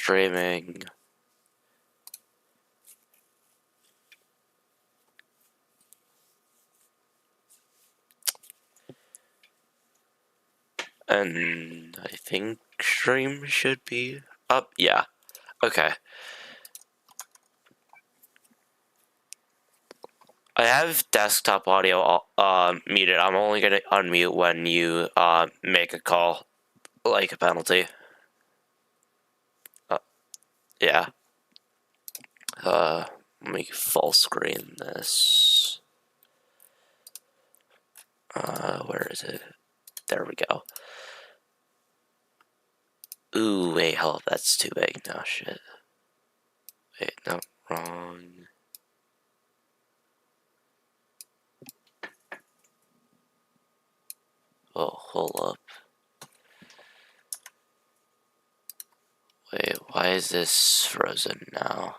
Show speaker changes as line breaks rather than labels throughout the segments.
streaming. And I think stream should be up. Yeah. Okay. I have desktop audio muted. I'm only gonna unmute when you make a call, like a penalty. Yeah. Let me full screen this. Where is it? There we go. Ooh, wait, hell, that's too big. No, shit. Wait, no, wrong. Oh, hold up. Wait, why is this frozen now?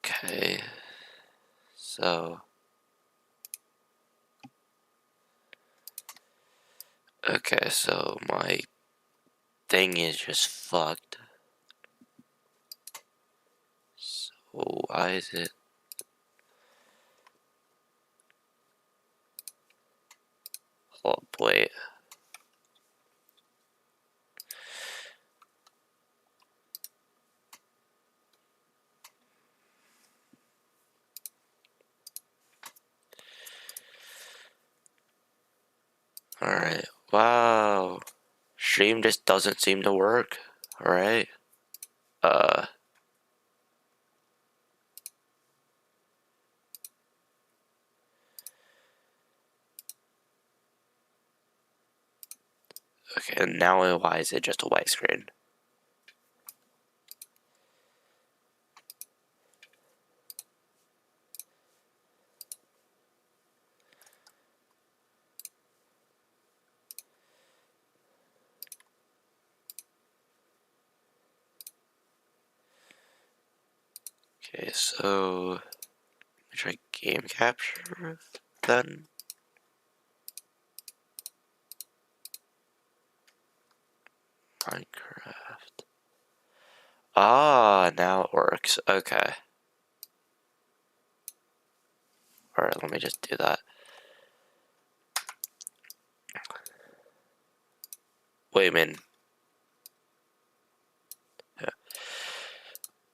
Okay. So. Okay, so my thing is just fucked. So why is it? Oh, wait. Alright. Wow. Stream just doesn't seem to work. Alright. Okay, and now why is it just a white screen? Okay, so let me try game capture then. Minecraft. Ah, now it works. Okay. Alright, let me just do that. Wait a minute. Yeah.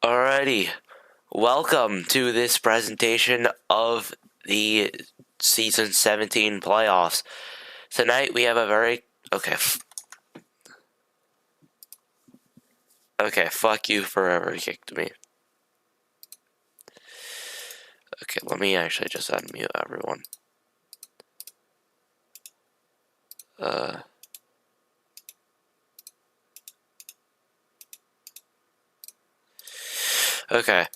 Alrighty. Welcome to this presentation of the Season 17 playoffs. Tonight we have a very... Okay. Okay, fuck you forever kicked me. Okay, let me actually just unmute everyone. Okay.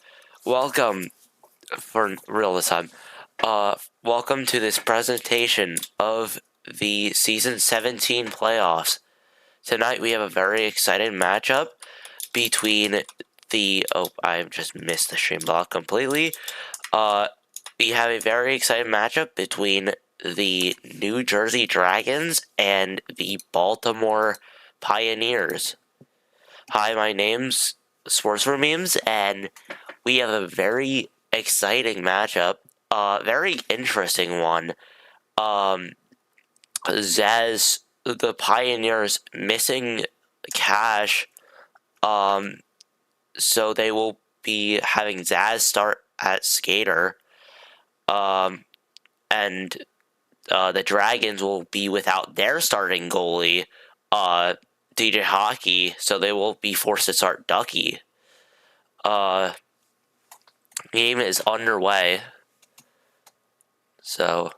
Welcome, for real this time. Welcome to this presentation of the Season 17 playoffs. Tonight we have a very exciting matchup between the... Oh, I just missed the stream block completely. We have a very exciting matchup between the New Jersey Dragons and the Baltimore Pioneers. Hi, my name's Sports for Memes, and we have a very exciting matchup. Very interesting one. Zaz, the Pioneers missing cash, so they will be having Zaz start at skater, and the Dragons will be without their starting goalie, DJ Hockey, so they will be forced to start Ducky. Game is underway. So,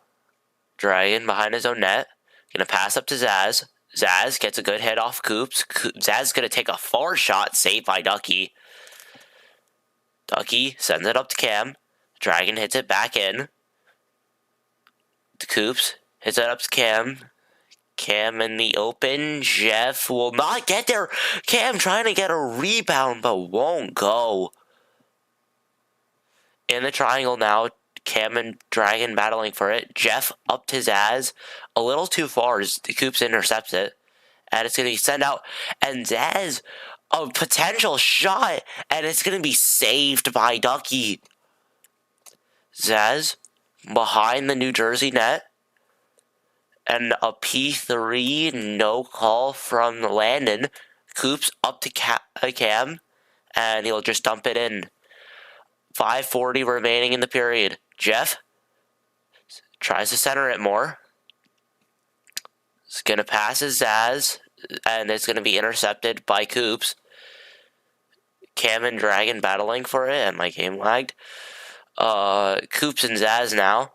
Dragon behind his own net, gonna pass up to Zaz. Zaz gets a good hit off Coops. Zaz gonna take a far shot, saved by Ducky. Ducky sends it up to Cam. Dragon hits it back in. To Coops, hits it up to Cam. Cam in the open. Jeff will not get there. Cam trying to get a rebound, but won't go. In the triangle now, Cam and Dragon battling for it. Jeff up to Zaz. A little too far. Coops intercepts it. And it's going to be sent out. And Zaz, a potential shot. And it's going to be saved by Ducky. Zaz behind the New Jersey net. And a P3, no call from Landon. Coops up to Cam. And he'll just dump it in. 5:40 remaining in the period. Jeff tries to center it more. It's going to pass his Zaz. And it's going to be intercepted by Coops. Cam and Dragon battling for it. And my game lagged. Coops and Zaz now.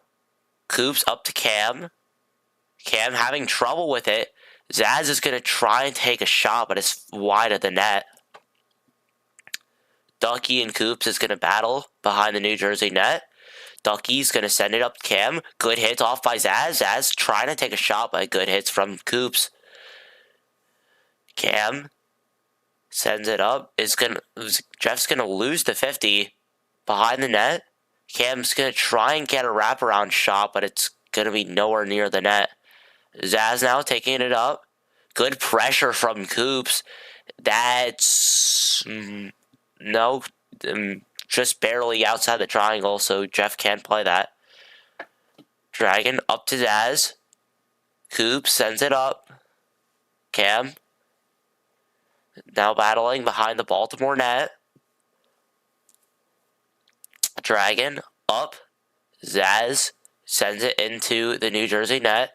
Coops up to Cam. Cam having trouble with it. Zaz is going to try and take a shot, but it's wide of the net. Ducky and Coops is going to battle behind the New Jersey net. Ducky's going to send it up to Cam. Good hits off by Zaz. Zaz trying to take a shot, but good hits from Coops. Cam sends it up. Jeff's going to lose the 50 behind the net. Cam's going to try and get a wraparound shot, but it's going to be nowhere near the net. Zaz now taking it up. Good pressure from Coops. That's no, just barely outside the triangle, so Jeff can't play that. Dragon up to Zaz. Coops sends it up. Cam now battling behind the Baltimore net. Dragon up. Zaz sends it into the New Jersey net.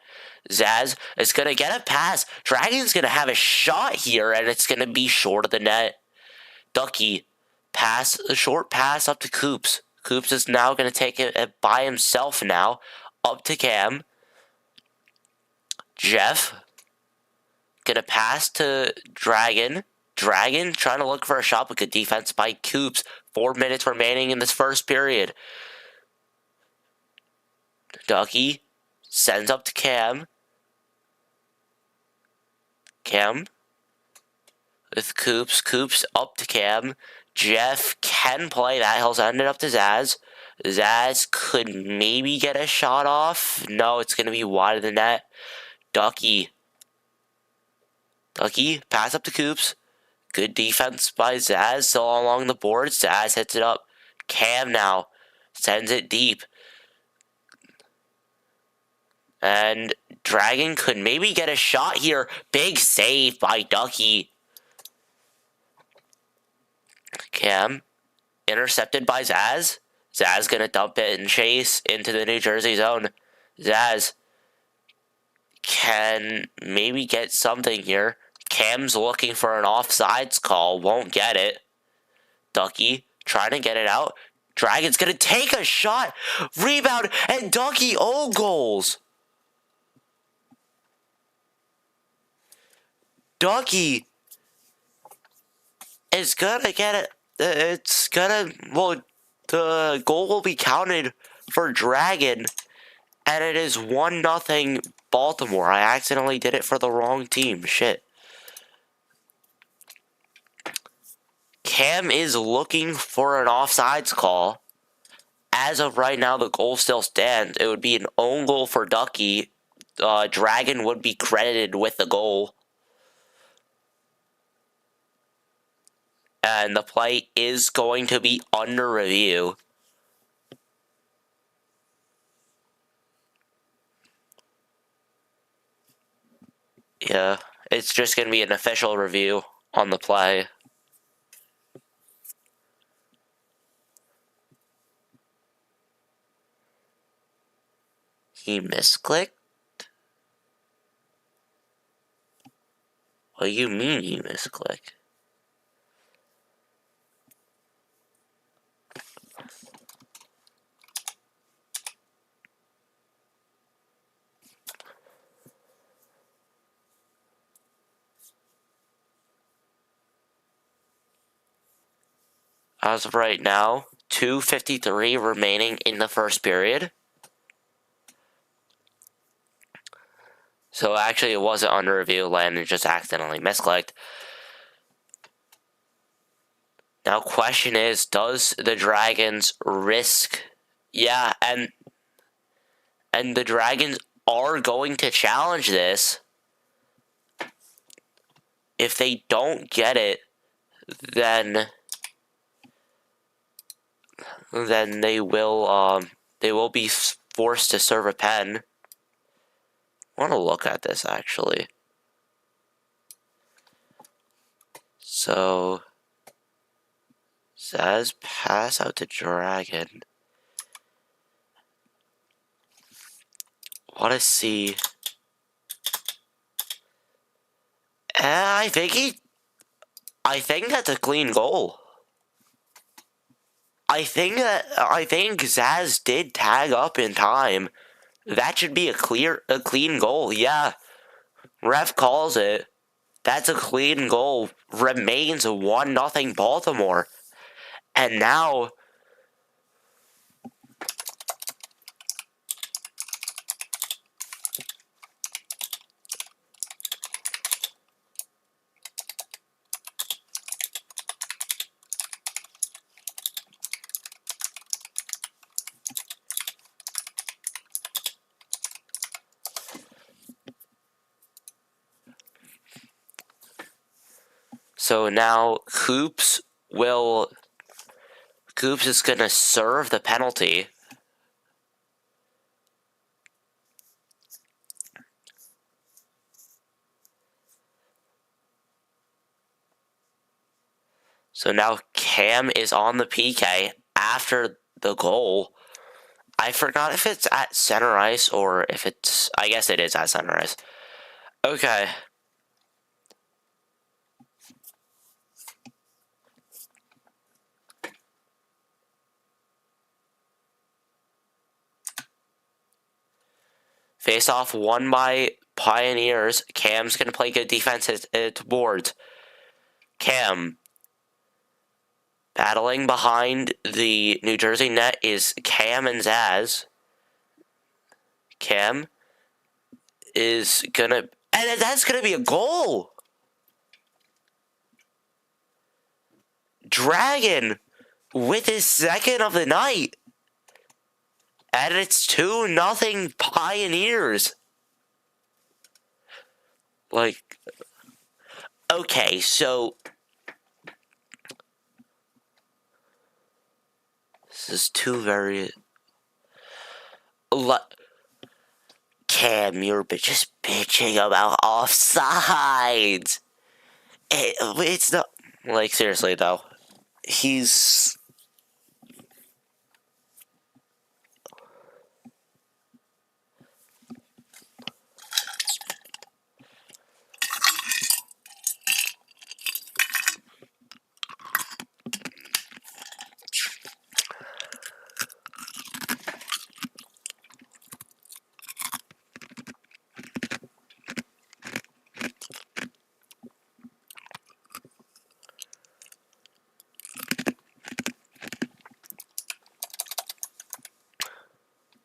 Zaz is going to get a pass. Dragon's going to have a shot here, and it's going to be short of the net. Ducky a short pass up to Coops. Coops is now going to take it by himself now. Up to Cam. Jeff going to pass to Dragon. Dragon trying to look for a shot, but good defense by Coops. 4 minutes remaining in this first period. Ducky sends up to Cam. Cam with Coops. Coops up to Cam. Jeff can play that. He'll send it up to Zaz. Zaz could maybe get a shot off. No, it's going to be wide of the net. Ducky pass up to Coops. Good defense by Zaz. Still along the board. Zaz hits it up. Cam now sends it deep. And Dragon could maybe get a shot here. Big save by Ducky. Cam intercepted by Zaz. Zaz going to dump it and chase into the New Jersey zone. Zaz can maybe get something here. Cam's looking for an offsides call. Won't get it. Ducky trying to get it out. Dragon's going to take a shot. Rebound. And Ducky goals. Ducky is going to get it. It's going to... Well, the goal will be counted for Dragon. And it is 1-0 Baltimore. I accidentally did it for the wrong team. Shit. Cam is looking for an offsides call. As of right now, the goal still stands. It would be an own goal for Ducky. Dragon would be credited with the goal. And the play is going to be under review. Yeah, it's just going to be an official review on the play. He misclicked? What do you mean he misclicked? As of right now, 2:53 remaining in the first period. So actually it wasn't under review. Landon just accidentally misclicked. Now question is, does the Dragons risk Yeah, and the Dragons are going to challenge this. If they don't get it, then they will be forced to serve a pen. I want to look at this actually. So Zaz pass out to Dragon. Want to see? I think that's a clean goal. I think Zaz did tag up in time. That should be a clean goal. Yeah, ref calls it. That's a clean goal. Remains 1-0 Baltimore. And now Coops is gonna serve the penalty. So now Cam is on the PK after the goal. I forgot if it's at center ice or if it's... I guess it is at center ice. Okay. Face-off won by Pioneers. Cam's going to play good defense at boards. Cam. Battling behind the New Jersey net is Cam and Zaz. Cam is going to... And that's going to be a goal! Dragon with his second of the night. And it's 2-0 Pioneers. Like, okay, so this is two very... Cam, you're just bitching about offsides. It's not... Like, seriously, though. He's...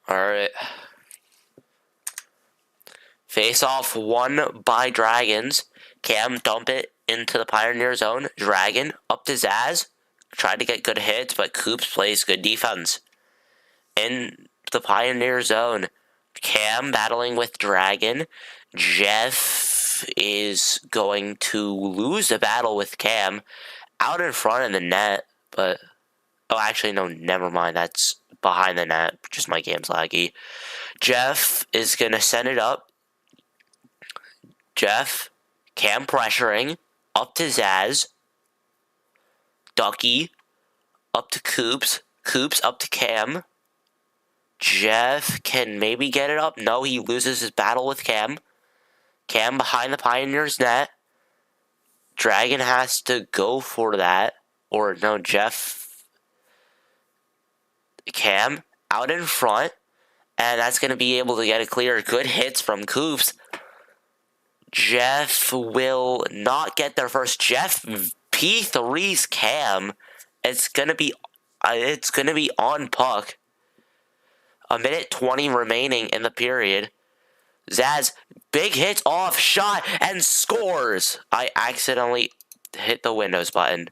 Alright. Face-off won by Dragons. Cam dump it into the Pioneer zone. Dragon up to Zaz. Tried to get good hits, but Coops plays good defense. In the Pioneer zone, Cam battling with Dragon. Jeff is going to lose the battle with Cam out in front of the net, but... Oh, actually, no, never mind. That's behind the net. Just my game's laggy. Jeff is going to send it up. Jeff, Cam pressuring, up to Zaz. Ducky, up to Coops. Coops up to Cam. Jeff can maybe get it up. No, he loses his battle with Cam. Cam behind the Pioneers net. Dragon has to go for that. Or no, Jeff... Cam out in front, and that's going to be able to get a clear. Good hits from Coops. Jeff will not get there first. Jeff P3's Cam. It's going to be on puck. 1:20 remaining in the period. Zaz, big hits off, shot, and scores. I accidentally hit the Windows button.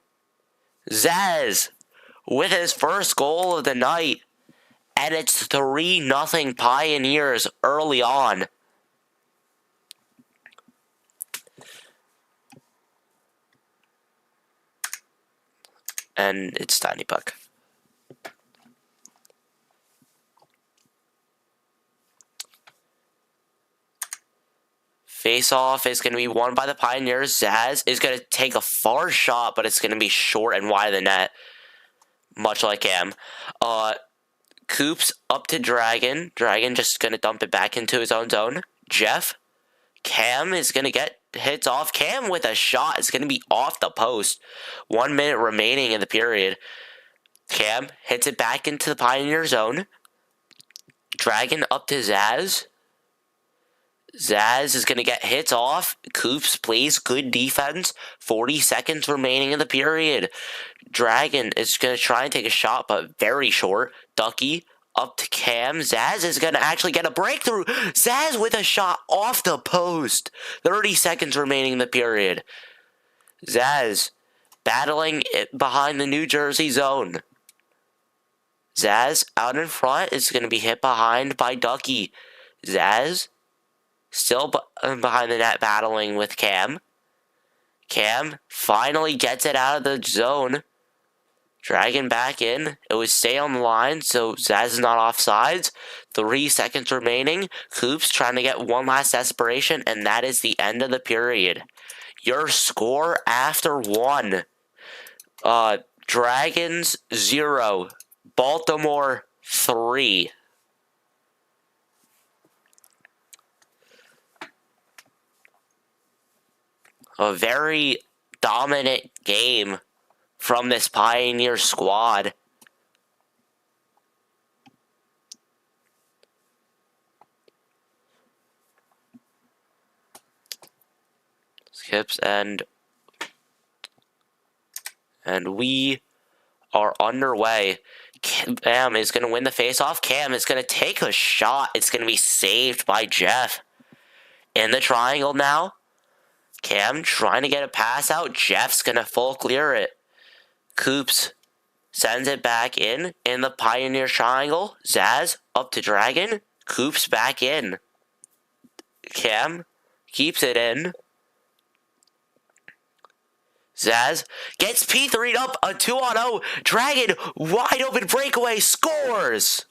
Zaz with his first goal of the night. And it's 3-0 Pioneers early on. And it's Tiny Puck. Face-off is going to be won by the Pioneers. Zaz is going to take a far shot, but it's going to be short and wide of the net. Much like Cam. Coops up to Dragon. Dragon just going to dump it back into his own zone. Jeff. Cam is going to get hits off. Cam with a shot is going to be off the post. 1 minute remaining in the period. Cam hits it back into the Pioneer zone. Dragon up to Zaz. Zaz is going to get hits off. Coops plays good defense. 40 seconds remaining in the period. Dragon is going to try and take a shot, but very short. Ducky up to Cam. Zaz is going to actually get a breakthrough. Zaz with a shot off the post. 30 seconds remaining in the period. Zaz battling it behind the New Jersey zone. Zaz out in front is going to be hit behind by Ducky. Zaz still behind the net battling with Cam. Cam finally gets it out of the zone. Dragon back in. It would stay on the line, so Zaz is not offsides. 3 seconds remaining. Coops trying to get one last desperation, and that is the end of the period. Your score after 1. Dragons 0. Baltimore 3. A very dominant game from this Pioneer squad. Skips and we are underway. Cam is going to win the faceoff. Cam is going to take a shot. It's going to be saved by Jeff. In the triangle now. Cam trying to get a pass out. Jeff's going to full clear it. Coops sends it back in the Pioneer triangle. Zaz up to Dragon. Coops back in. Cam keeps it in. Zaz gets P3'd up, a 2-on-0. Dragon, wide open breakaway, scores!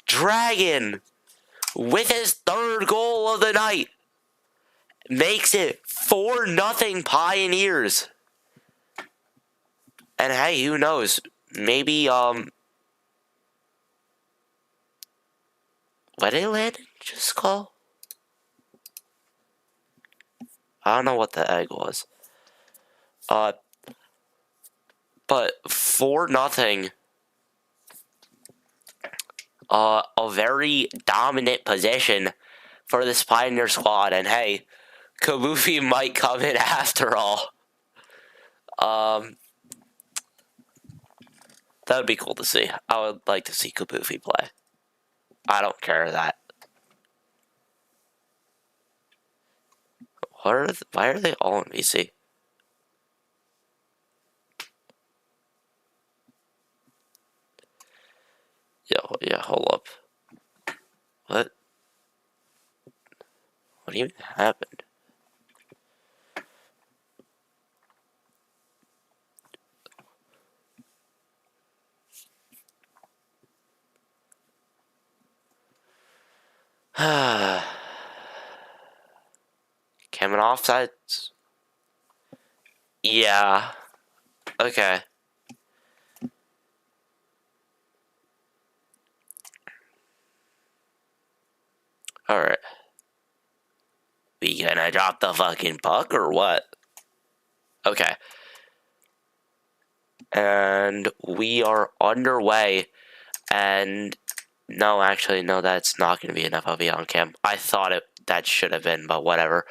Dragon, with his 3rd goal of the night, makes it 4-0 Pioneers. And hey, who knows? Maybe, what did Landon just call? I don't know what the egg was. But 4-0. A very dominant position for this Pioneer squad. And hey, Kabufi might come in after all. That would be cool to see. I would like to see Kabufi play. I don't care that. Why are they all in VC? Yeah, hold up. What even happened? Cam and offsides? Yeah. Okay. Alright. We gonna drop the fucking puck or what? Okay. And we are underway. And no, actually, no, that's not going to be enough. I'll be on cam. I thought that should have been, but whatever.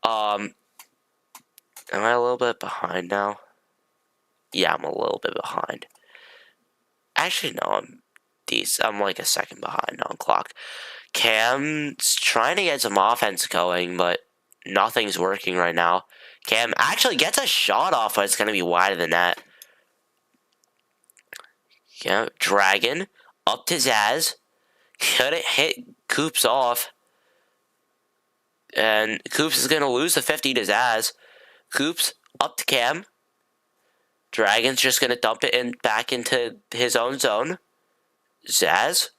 Am I a little bit behind now? Yeah, I'm a little bit behind. Actually, no, I'm decent. I'm like a second behind on clock. Cam's trying to get some offense going, but nothing's working right now. Cam actually gets a shot off, but it's going to be wide of the net. Yeah, Dragon up to Zaz. Couldn't hit Coops off. And Coops is going to lose the 50 to Zaz. Coops up to Cam. Dragon's just going to dump it back into his own zone. Zaz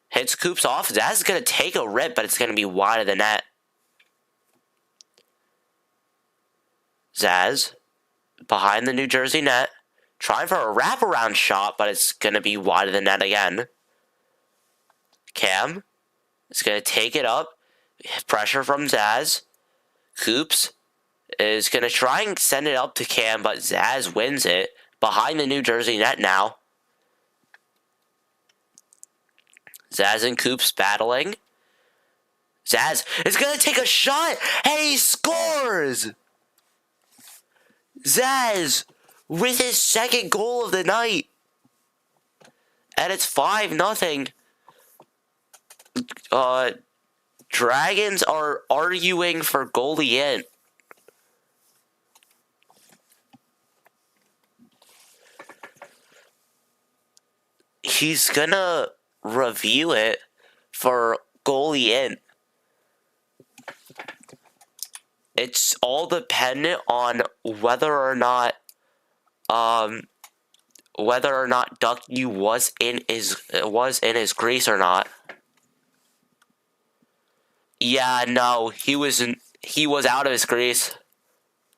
hits Coops off. Zaz is going to take a rip, but it's going to be wide of the net. Zaz behind the New Jersey net. Trying for a wraparound shot, but it's going to be wide of the net again. Cam is going to take it up. Pressure from Zaz. Coops is going to try and send it up to Cam, but Zaz wins it. Behind the New Jersey net now. Zaz and Coops battling. Zaz is going to take a shot, and he scores! Zaz with his second goal of the night. And it's 5-0. Dragons are arguing for goalie in. He's gonna review it for goalie in. It's all dependent on whether or not Ducky was in his crease or not. Yeah, no, he was out of his crease.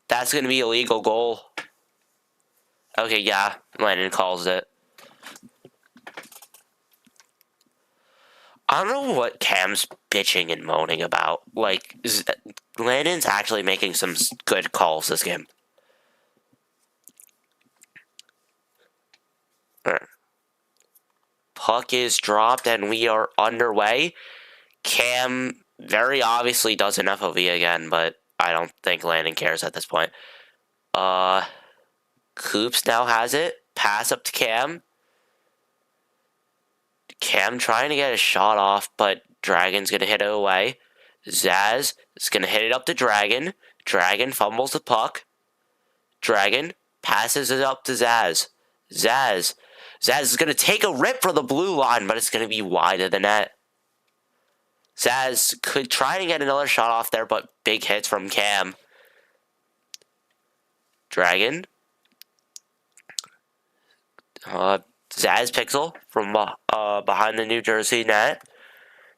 That's gonna be a legal goal. Okay, yeah, Landon calls it. I don't know what Cam's bitching and moaning about. Like, Landon's actually making some good calls this game. Puck is dropped and we are underway. Cam very obviously does an FOV again, but I don't think Landon cares at this point. Coops now has it. Pass up to Cam. Cam trying to get a shot off, but Dragon's going to hit it away. Zaz is going to hit it up to Dragon. Dragon fumbles the puck. Dragon passes it up to Zaz. Zaz is going to take a rip for the blue line, but it's going to be wide of the net. Zaz could try to get another shot off there, but big hits from Cam. Dragon. Zaz Pixel from behind the New Jersey net.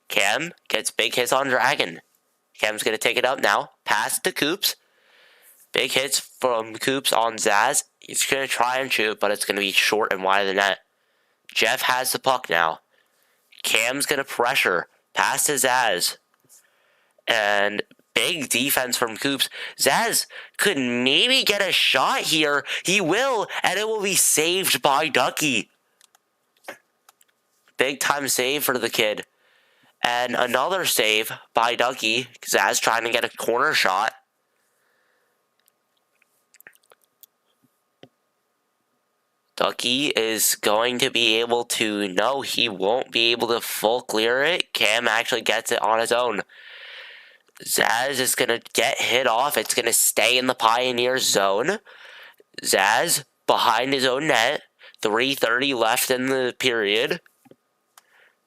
Cam gets big hits on Dragon. Cam's going to take it up now. Pass to Coops. Big hits from Coops on Zaz. He's going to try and shoot, but it's going to be short and wide of the net. Jeff has the puck now. Cam's going to pressure. Pass to Zaz. And big defense from Coops. Zaz could maybe get a shot here. He will, and it will be saved by Ducky. Big time save for the kid. And another save by Ducky. Zaz trying to get a corner shot. Ducky is going to be able to... No, he won't be able to full clear it. Cam actually gets it on his own. Zaz is going to get hit off. It's going to stay in the Pioneers zone. Zaz behind his own net. 3:30 left in the period.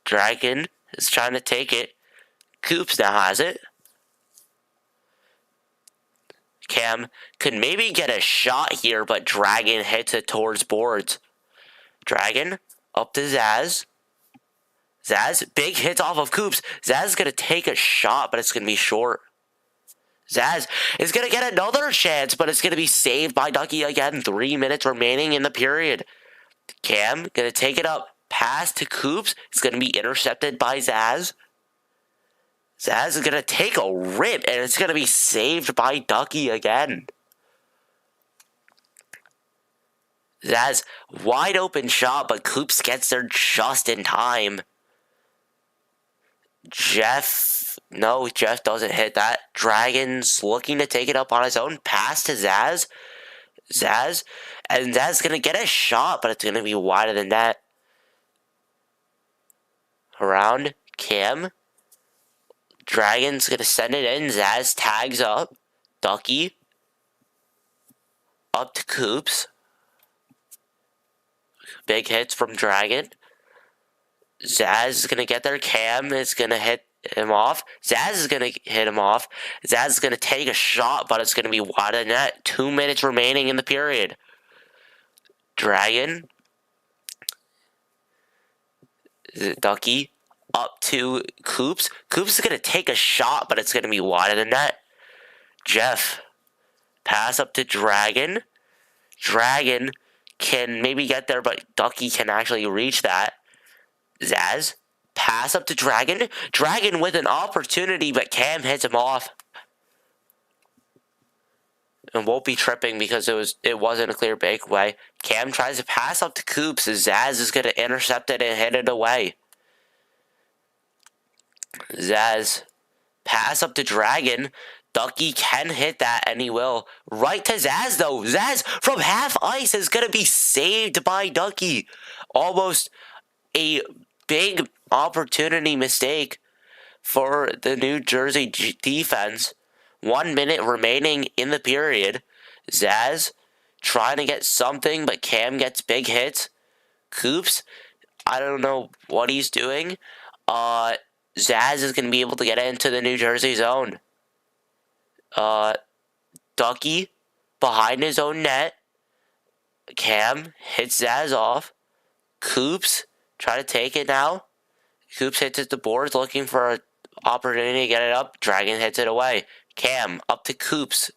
Dragon is trying to take it. Coops now has it. Cam could maybe get a shot here, but Dragon hits it towards boards. Dragon up to Zaz. Zaz, big hits off of Coops. Zaz is going to take a shot, but it's going to be short. Zaz is going to get another chance, but it's going to be saved by Ducky again. 3 minutes remaining in the period. Cam going to take it up. Pass to Coops. It's going to be intercepted by Zaz. Zaz is going to take a rip, and it's going to be saved by Ducky again. Zaz, wide open shot, but Coops gets there just in time. Jeff doesn't hit that. Dragon's looking to take it up on his own. Pass to Zaz. Zaz is going to get a shot, but it's going to be wide of the net. Around Cam. Dragon's going to send it in. Zaz tags up. Ducky. Up to Coops. Big hits from Dragon. Zaz is going to get there. Cam is going to hit him off. Zaz is going to hit him off. Zaz is going to take a shot, but it's going to be wide of the net. 2 minutes remaining in the period. Dragon. Ducky. Up to Coops. Coops is going to take a shot, but it's going to be wide of the net. Jeff. Pass up to Dragon. Dragon can maybe get there, but Ducky can actually reach that. Zaz. Pass up to Dragon. Dragon with an opportunity, but Cam hits him off. And won't be tripping because it wasn't a clear breakaway. Cam tries to pass up to Coops. Zaz is going to intercept it and hit it away. Zaz. Pass up to Dragon. Ducky can hit that, and he will. Right to Zaz, though. Zaz from half ice is going to be saved by Ducky. Almost a big opportunity mistake for the New Jersey defense. 1 minute remaining in the period. Zaz trying to get something, but Cam gets big hits. Coops, I don't know what he's doing. Zaz is going to be able to get into the New Jersey zone. Ducky behind his own net. Cam hits Zaz off. Coops try to take it now. Coops hits at the boards looking for an opportunity to get it up. Dragon hits it away. Cam up to Coops.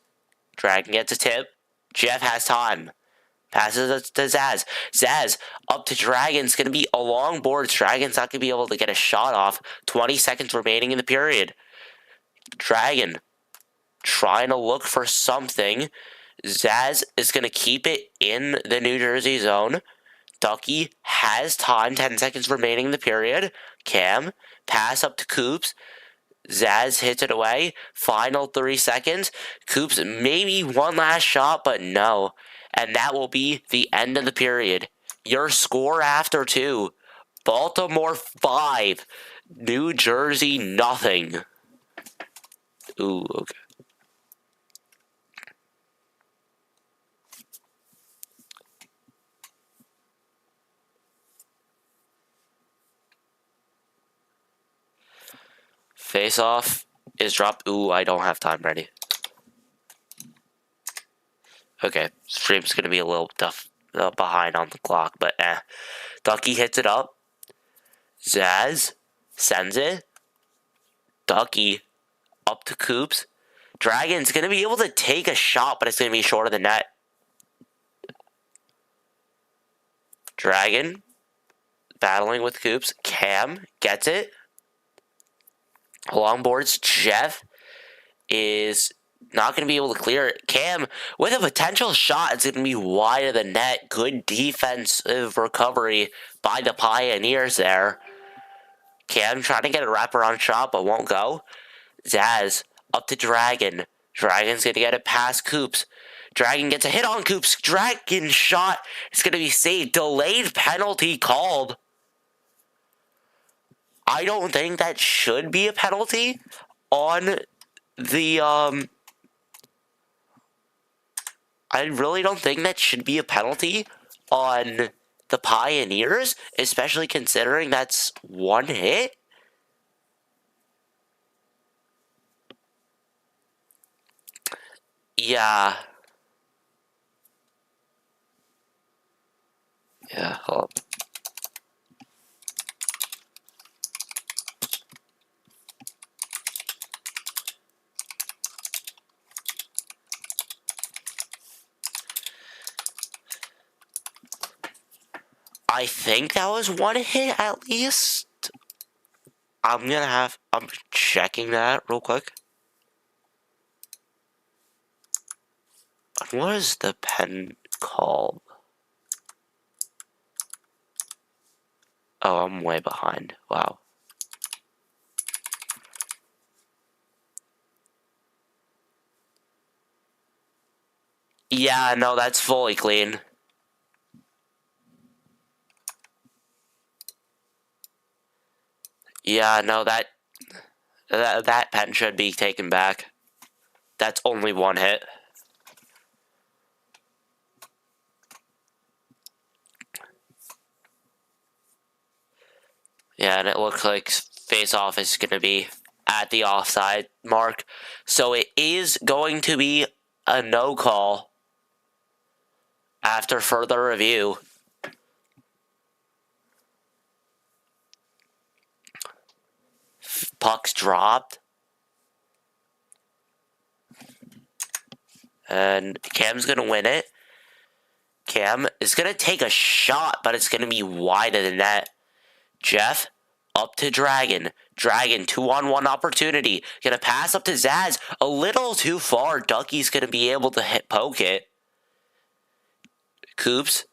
Dragon gets a tip. Jeff has time. Passes it to Zaz. Zaz up to Dragon's going to be along boards. Dragon's not going to be able to get a shot off. 20 seconds remaining in the period. Dragon trying to look for something. Zaz is going to keep it in the New Jersey zone. Ducky has time. 10 seconds remaining in the period. Cam, pass up to Coops. Zaz hits it away. Final 3 seconds. Coops maybe one last shot, but no. And that will be the end of the period. Your score after 2. Baltimore 5. New Jersey nothing. Ooh, okay. Face off is dropped. Ooh, I don't have time ready. Okay, stream's gonna be a little tough behind on the clock, but Ducky hits it up. Zaz sends it. Ducky up to Coops. Dragon's gonna be able to take a shot, but it's gonna be short of the net. Dragon battling with Coops. Cam gets it. Along boards, Jeff is not going to be able to clear it. Cam, with a potential shot, it's going to be wide of the net. Good defensive recovery by the Pioneers there. Cam trying to get a wraparound shot, but won't go. Zaz up to Dragon. Dragon's going to get it past Coops. Dragon gets a hit on Coops. Dragon shot is going to be saved. Delayed penalty called. I don't think that should be a penalty on the, I really don't think that should be a penalty on the Pioneers, especially considering that's one hit. Yeah. Yeah, hold on. I think that was one hit at least. I'm checking that real quick. What is the pen called? Oh, I'm way behind. Wow. Yeah, no, that's fully clean. Yeah, no, that pen should be taken back. That's only one hit. Yeah, and it looks like face-off is going to be at the offside mark. So it is going to be a no call after further review. Puck's dropped. And Cam's going to win it. Cam is going to take a shot, but it's going to be wide of the net. Jeff up to Dragon. Dragon, 2-on-1 opportunity. Gonna pass up to Zaz. A little too far. Ducky's gonna be able to poke it. Coops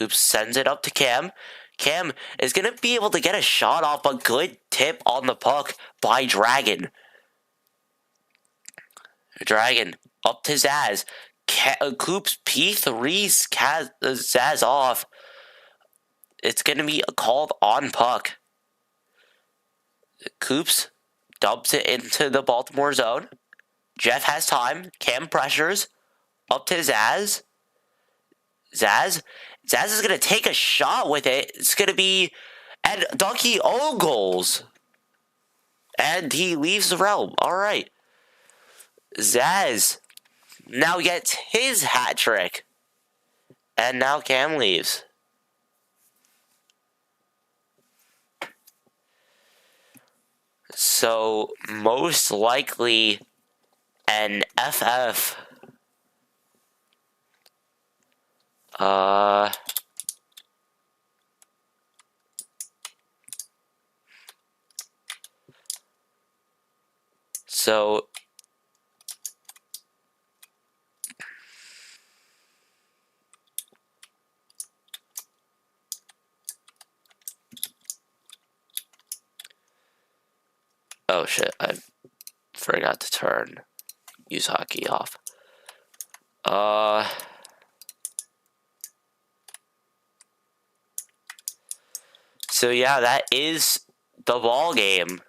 sends it up to Cam. Cam is gonna be able to get a shot off, a good tip on the puck by Dragon. Dragon up to Zaz. Coops P3's Zaz off. It's gonna be called on puck. Coops dumps it into the Baltimore zone. Jeff has time. Cam pressures. Up to Zaz. Zaz is going to take a shot with it. It's going to be... And Ducky ogles. And he leaves the realm. All right. Zaz now gets his hat trick. And now Cam leaves. So, most likely an FF. So oh shit, I forgot to turn use hockey off. So yeah, that is the ball game.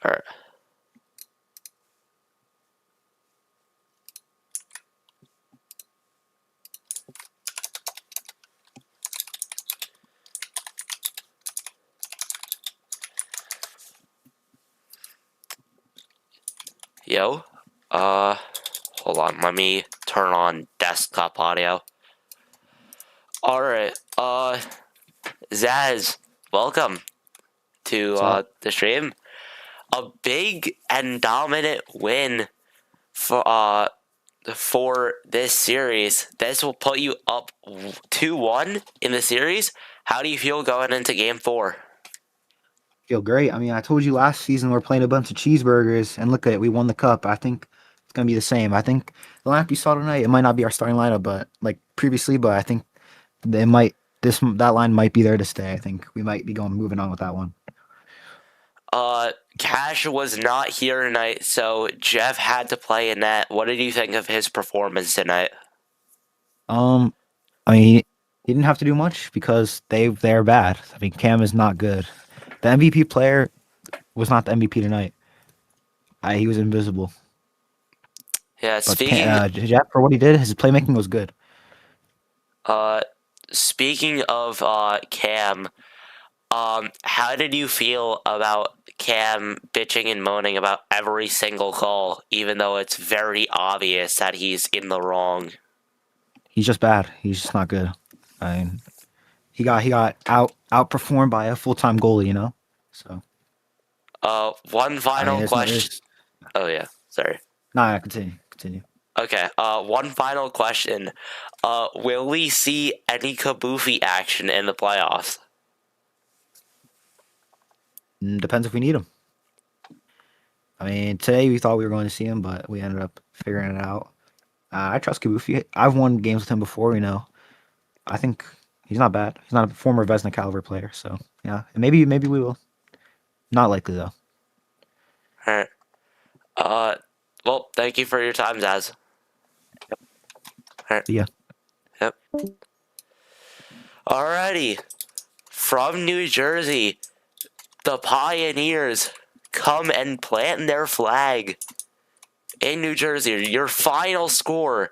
All right. Yo, hold on, let me turn on desktop audio. Alright, Zaz, welcome to, the stream. A big and dominant win for this series. This will put you up 2-1 in the series. How do you feel going into Game 4?
Feel great. I mean, I told you last season we're playing a bunch of cheeseburgers, and look at it, we won the cup. I think it's gonna be the same. I think the lineup you saw tonight, it might not be our starting lineup, but like previously, but I think that line might be there to stay. I think we might be moving on with that one.
Cash was not here tonight, so Jeff had to play in net. What did you think of his performance tonight?
I mean, he didn't have to do much because they're bad. I mean, Cam is not good. The MVP player was not the MVP tonight. He was invisible.
Yeah,
But Jeff, for what he did, his playmaking was good.
Speaking of Cam, how did you feel about Cam bitching and moaning about every single call, even though it's very obvious that he's in the wrong?
He's just bad. He's just not good. I mean, he got outperformed by a full-time goalie, you know. So.
One final question. Oh yeah, sorry.
Nah, continue.
Okay. One final question. Will we see any Kabufi action in the playoffs?
Depends if we need him. I mean, today we thought we were going to see him, but we ended up figuring it out. I trust Kabufi. I've won games with him before, you know. I think he's not bad. He's not a former Vesna caliber player, so yeah. And maybe we will. Not likely though.
All right. Well, thank you for your time, Zaz. All right.
But yeah.
Yep. Alrighty. From New Jersey, the Pioneers come and plant their flag in New Jersey. Your final score,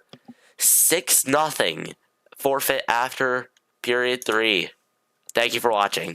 6-0. Forfeit after period 3. Thank you for watching.